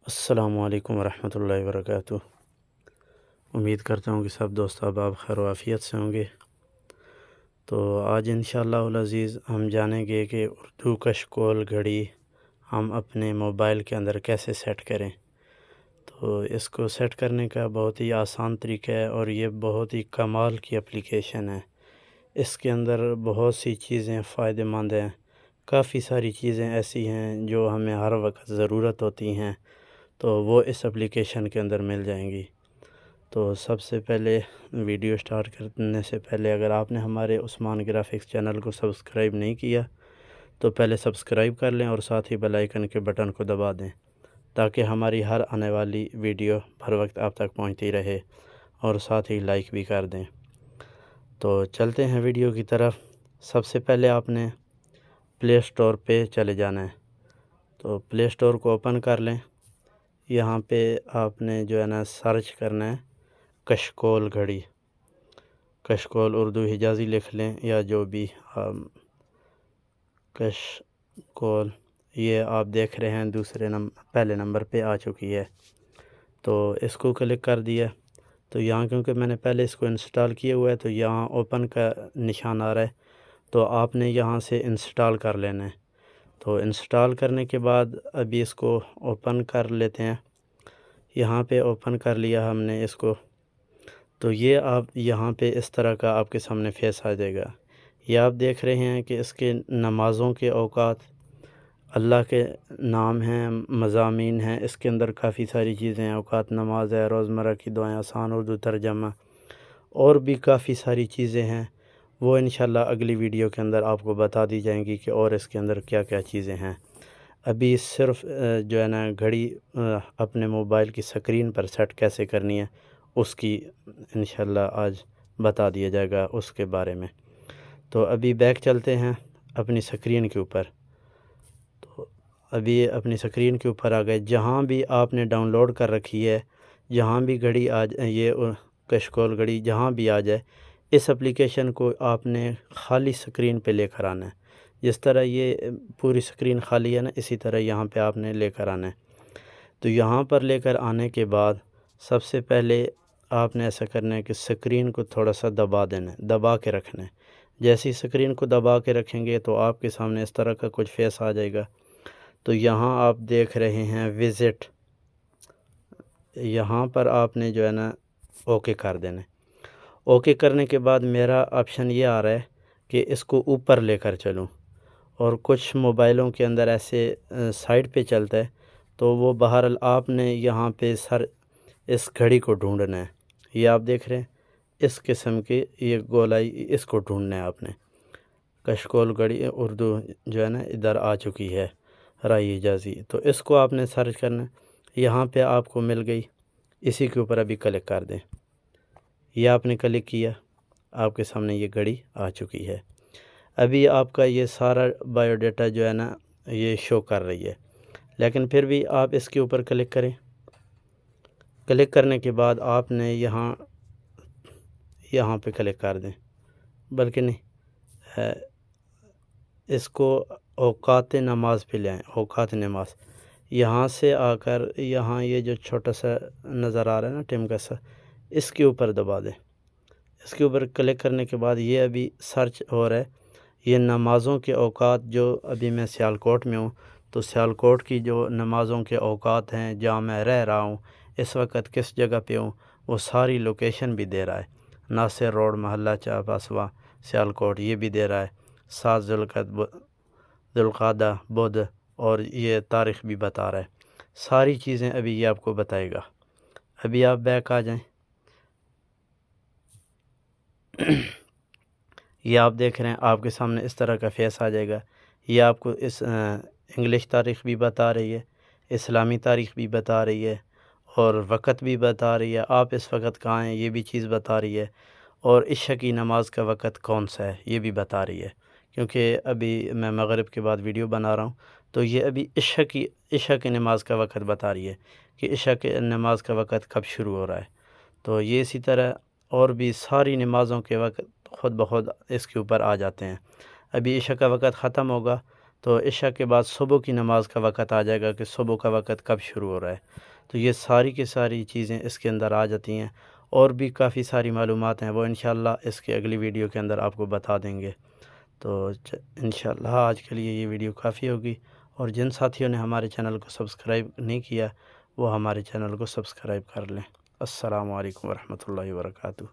السلام علیکم ورحمۃ اللہ وبرکاتہ۔ امید کرتا ہوں کہ سب دوست احباب خیر و عافیت سے ہوں گے۔ تو آج انشاءاللہ العزیز ہم جانیں گے کہ اردو کشکول گھڑی ہم اپنے موبائل کے اندر کیسے سیٹ کریں۔ تو اس کو سیٹ کرنے کا بہت ہی آسان طریقہ ہے اور یہ بہت ہی کمال کی اپلیکیشن ہے۔ اس کے اندر بہت سی چیزیں فائدہ مند ہیں، کافی ساری چیزیں ایسی ہیں جو ہمیں ہر وقت ضرورت ہوتی ہیں، تو وہ اس اپلیکیشن کے اندر مل جائیں گی۔ تو سب سے پہلے ویڈیو سٹارٹ کرنے سے پہلے اگر آپ نے ہمارے عثمان گرافکس چینل کو سبسکرائب نہیں کیا تو پہلے سبسکرائب کر لیں اور ساتھ ہی بیل آئیکن کے بٹن کو دبا دیں تاکہ ہماری ہر آنے والی ویڈیو ہر وقت آپ تک پہنچتی رہے، اور ساتھ ہی لائک بھی کر دیں۔ تو چلتے ہیں ویڈیو کی طرف۔ سب سے پہلے آپ نے پلے سٹور پہ چلے جانا ہے، تو پلے سٹور کو اوپن کر لیں۔ یہاں پہ آپ نے جو ہے نا سرچ کرنا ہے کشکول گھڑی، کشکول اردو حجازی لکھ لیں یا جو بھی کشکول، یہ آپ دیکھ رہے ہیں پہلے نمبر پہ آ چکی ہے۔ تو اس کو کلک کر دیا، تو یہاں کیونکہ میں نے پہلے اس کو انسٹال کیا ہوا ہے تو یہاں اوپن کا نشان آ رہا ہے، تو آپ نے یہاں سے انسٹال کر لینا ہے۔ تو انسٹال کرنے کے بعد ابھی اس کو اوپن کر لیتے ہیں۔ یہاں پہ اوپن کر لیا ہم نے اس کو، تو یہ آپ یہاں پہ اس طرح کا آپ کے سامنے فیس آ جائے گا۔ یہ آپ دیکھ رہے ہیں کہ اس کے نمازوں کے اوقات، اللہ کے نام ہیں، مضامین ہیں، اس کے اندر کافی ساری چیزیں ہیں، اوقات نماز ہے، روزمرہ کی دعائیں، آسان اردو ترجمہ، اور بھی کافی ساری چیزیں ہیں۔ وہ انشاءاللہ اگلی ویڈیو کے اندر آپ کو بتا دی جائیں گی کہ اور اس کے اندر کیا کیا چیزیں ہیں۔ ابھی صرف جو ہے نا گھڑی اپنے موبائل کی سکرین پر سیٹ کیسے کرنی ہے اس کی انشاءاللہ آج بتا دیا جائے گا اس کے بارے میں۔ تو ابھی بیک چلتے ہیں اپنی سکرین کے اوپر۔ تو ابھی اپنی سکرین کے اوپر آ گئے، جہاں بھی آپ نے ڈاؤن لوڈ کر رکھی ہے، جہاں بھی گھڑی یہ کشکول گھڑی جہاں بھی آ جائے، اس اپلیکیشن کو آپ نے خالی سکرین پہ لے کر آنا ہے۔ جس طرح یہ پوری سکرین خالی ہے نا، اسی طرح یہاں پہ آپ نے لے کر آنا ہے۔ تو یہاں پر لے کر آنے کے بعد سب سے پہلے آپ نے ایسا کرنا ہے کہ سکرین کو تھوڑا سا دبا دینا ہے، دبا کے رکھنا ہے۔ جیسی سکرین کو دبا کے رکھیں گے تو آپ کے سامنے اس طرح کا کچھ فیس آ جائے گا۔ تو یہاں آپ دیکھ رہے ہیں وزٹ، یہاں پر آپ نے جو ہے نا اوکے کر دینا ہے۔ اوکے کرنے کے بعد میرا آپشن یہ آ رہا ہے کہ اس کو اوپر لے کر چلوں، اور کچھ موبائلوں کے اندر ایسے سائڈ پہ چلتا ہے، تو وہ بہرحال آپ نے یہاں پہ اس گھڑی کو ڈھونڈنا ہے۔ یہ آپ دیکھ رہے ہیں اس قسم کی یہ گولائی، اس کو ڈھونڈنا ہے آپ نے۔ کشکول گھڑی اردو جو ہے نا ادھر آ چکی ہے، رائی حجازی، تو اس کو آپ نے سرچ کرنا ہے۔ یہاں پہ آپ کو مل گئی، اسی کے اوپر ابھی کلک کر دیں۔ یہ آپ نے کلک کیا، آپ کے سامنے یہ گھڑی آ چکی ہے۔ ابھی آپ کا یہ سارا بایو ڈیٹا جو ہے نا یہ شو کر رہی ہے، لیکن پھر بھی آپ اس کے اوپر کلک کریں۔ کلک کرنے کے بعد آپ نے یہاں پہ کلک کر دیں، بلکہ نہیں، اس کو اوقات نماز پہ لے آئیں، اوقات نماز۔ یہاں سے آ کر یہاں یہ جو چھوٹا سا نظر آ رہا ہے نا ٹم سا، اس کے اوپر دبا دیں۔ اس کے اوپر کلک کرنے کے بعد یہ ابھی سرچ ہو رہا ہے، یہ نمازوں کے اوقات، جو ابھی میں سیالکوٹ میں ہوں تو سیالکوٹ کی جو نمازوں کے اوقات ہیں، جہاں میں رہ رہا ہوں، اس وقت کس جگہ پہ ہوں، وہ ساری لوکیشن بھی دے رہا ہے۔ ناصر روڈ، محلہ چاپاسوا، سیالکوٹ، یہ بھی دے رہا ہے۔ 7 ذوالقعدہ بدھ، اور یہ تاریخ بھی بتا رہا ہے۔ ساری چیزیں ابھی یہ آپ کو بتائے گا۔ ابھی آپ بیک آ جائیں۔ یہ آپ دیکھ رہے ہیں آپ کے سامنے اس طرح کا فیس آ جائے گا۔ یہ آپ کو اس انگلش تاریخ بھی بتا رہی ہے، اسلامی تاریخ بھی بتا رہی ہے، اور وقت بھی بتا رہی ہے، آپ اس وقت کہاں ہیں یہ بھی چیز بتا رہی ہے، اور عشاء کی نماز کا وقت کون سا ہے یہ بھی بتا رہی ہے، کیونکہ ابھی میں مغرب کے بعد ویڈیو بنا رہا ہوں، تو یہ ابھی عشاء کی نماز کا وقت بتا رہی ہے کہ عشاء کی نماز کا وقت کب شروع ہو رہا ہے۔ تو یہ اسی طرح اور بھی ساری نمازوں کے وقت خود بخود اس کے اوپر آ جاتے ہیں۔ ابھی عشاء کا وقت ختم ہوگا تو عشاء کے بعد صبح کی نماز کا وقت آ جائے گا کہ صبح کا وقت کب شروع ہو رہا ہے، تو یہ ساری کی ساری چیزیں اس کے اندر آ جاتی ہیں، اور بھی کافی ساری معلومات ہیں وہ انشاءاللہ اس کے اگلی ویڈیو کے اندر آپ کو بتا دیں گے۔ تو انشاءاللہ آج کے لیے یہ ویڈیو کافی ہوگی، اور جن ساتھیوں نے ہمارے چینل کو سبسکرائب نہیں کیا وہ ہمارے چینل کو سبسکرائب کر لیں۔ السلام علیکم ورحمۃ اللہ وبرکاتہ۔